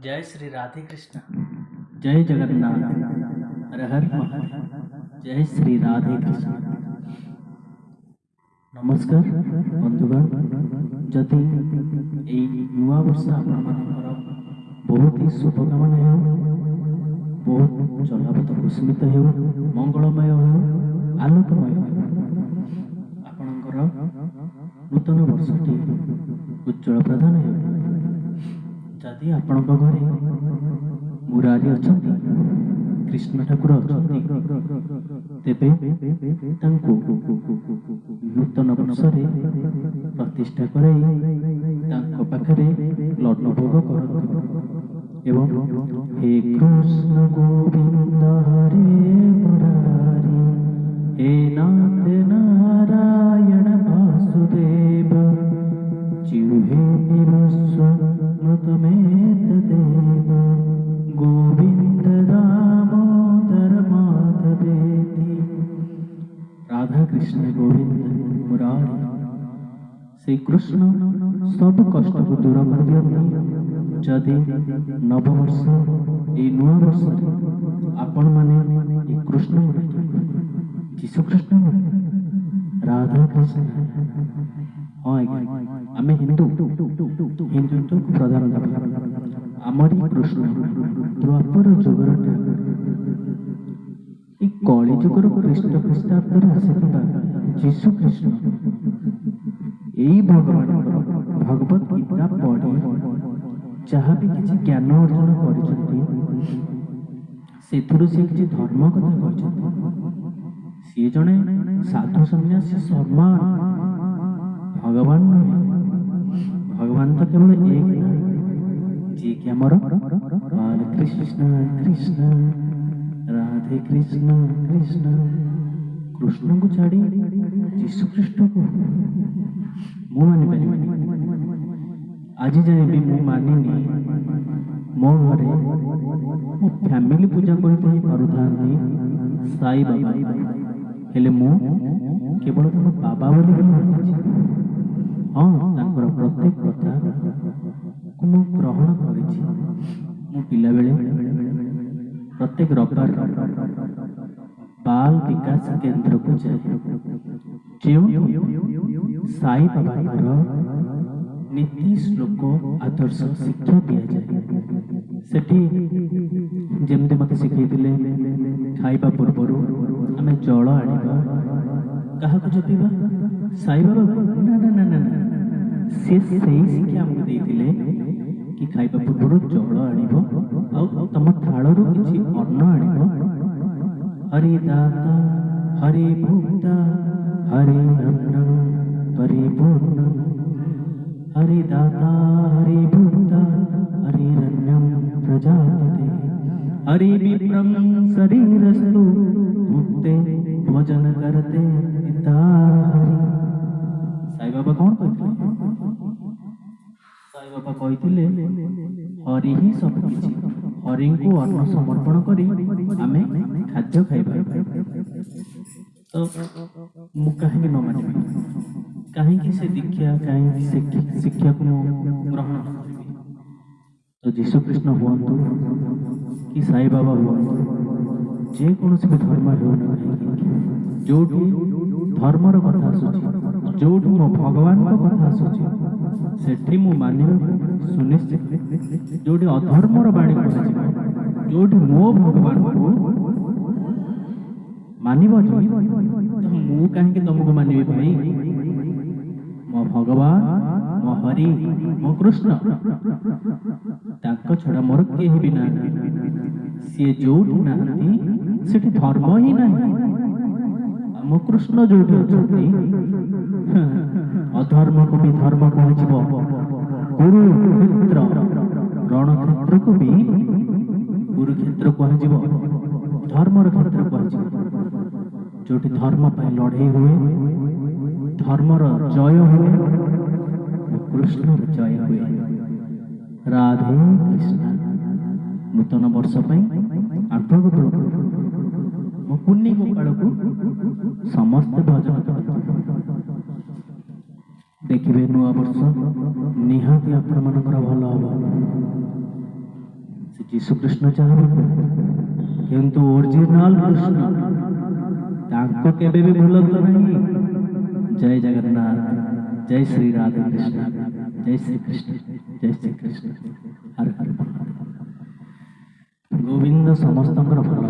जय श्री राधे कृष्ण। जय जगन्नाथ। हर हर महादेव। जय श्री राधे कृष्ण। नमस्कार बंधुगण, जदि नुआ वर्ष आपणकर बहुत ही शुभकामना हो, बहुत चलापथ कुस्मित हो, मंगलमय हो, आलोकमय हो, आपणकर नूतन वर्षटी उज्ज्वल प्रदान हो। जदि आपण घरे मुरारी अच्छा, कृष्ण ठाकुर अच्छा, तेबे तांको नूतन वर्ष प्रतिष्ठा कर पाखरे लड्डू भोग करतु एवं हे कृष्ण गोविंद हरे मुरारी, हे नाथ नारायण वासुदेव, जिह्वे निवस्व मृतमेत देव, गोविंद दामोदर माधवेति। राधा कृष्ण गोविंद मुरारी। श्री कृष्ण सब कष्ट को दूर कर दियंती। जदि नववर्ष ए नुआ वर्ष आपण माने कृष्ण जीशु कृष्ण राधा कृष्ण, हाँ आम हिंदुत्व को प्रधान आमरी कृष्ण द्वापर जुगर कली जुगर कृष्ण ख्रीष्टाब्द आसीथिबा जीशु कृष्ण यही भगवान भगवत गीता पढ़ी जहाँ भी किसी ज्ञान अर्जन कर किसी धर्म कथा कहते, सी जड़े साधु सन्यासी शर्मा भगवान भगवान तो केवल एक जी कि आमर बाल कृष्ण कृष्ण राधे कृष्ण कृष्ण कृष्ण को छाड़ी जीशु कृष्ण को मु मानि पारि आज जाए भी मु मानिनी। मो घरे मो फैमिली पूजा करते पारुथांती साई बाबा, हेले मु केवल तुम बाबा बोली ही मानिछि। हाँ तांकर प्रत्येक कथा को मु ग्रहण करिछि। मु पिला बेले प्रत्येक रविवार बाल विकास केंद्र को जाए, जो साई बाबा नीति श्लोक आदर्श शिक्षा दि जाए। सेठी जेमती मत शिखैथिले खाइबा पूर्वर आमे जल आनिबा काहाको जपिबा साई बाबा को ना ना ना ना से सही शिक्षा हमको देथिले कि खाइबा पूर्वर जल आनिबो आ तम थाळरू किछि अन्न आनिबो। हरि दाता हरि भोक्ता हरि अन्न परिपूर्ण, हरि दाता हरि भोक्ता हरि रण्यम प्रजापते, हरि विप्रम शरीरस्तु भुक्ते भोजन करते पिता हरि। साई बाबा कौन कहते? साई बाबा कहते हरि ही सब किछि, हरि को अन्न समर्पण करी आमे खाद्य खाइबा। तो मु कहीं न मानिबी, कहीं से दीक्षा कहीं से शिक्षा को ग्रहण करिबी। तो जीशु कृष्ण हुअतु कि साई बाबा हुअतु जे कौन भी धर्म हो जो धर्मर कथा आसुची, जो मो भगवान को कथा आसुची सेठी मु मानिबा सुनिश्चित। जो अधर्मर बाणी कह जो मो भगवान को मानिबा तो मु कहीं तुमको मानिबी भाई। मो भगवान मो हरि मो कृष्ण ताक छड़ा मोर केही भी ना, सी जोठी नाहंती सेठी धर्म ही नहीं। मो कृष्ण जोठी अछंती अधर्म को भी धर्म कहजिबो, कुरुक्षेत्र रणक्षेत्र को भी कुरुक्षेत्र कहजिबो, धर्मर क्षेत्र कहजिबो। जोठी धर्म पाई लड़ाई हुए, धर्मर जय हुए, कृष्णर जय हुए। राधे कृष्ण। नूतन वर्ष आठक मो कुन्नी गोपाल को समस्त भजन देखिए नुआ वर्ष निहाती आपण मानकर भल हम। ଯୀଶୁ କୃଷ୍ଣ ଯାହା କିନ୍ତୁ ଓରିଜିନାଲ କୃଷ୍ଣ ତାଙ୍କୁ କେବେ ବି ଭୁଲନ୍ତୁ ନାହିଁ। ଜୟ ଜଗନ୍ନାଥ, ଜୟ ଶ୍ରୀ ରାଧା କୃଷ୍ଣ, ଜୟ ଶ୍ରୀ କୃଷ୍ଣ, ଜୟ ଶ୍ରୀ କୃଷ୍ଣ, ହର ହର ମହାଦେବ। ଗୋବିନ୍ଦ ସମସ୍ତଙ୍କର ଭଲ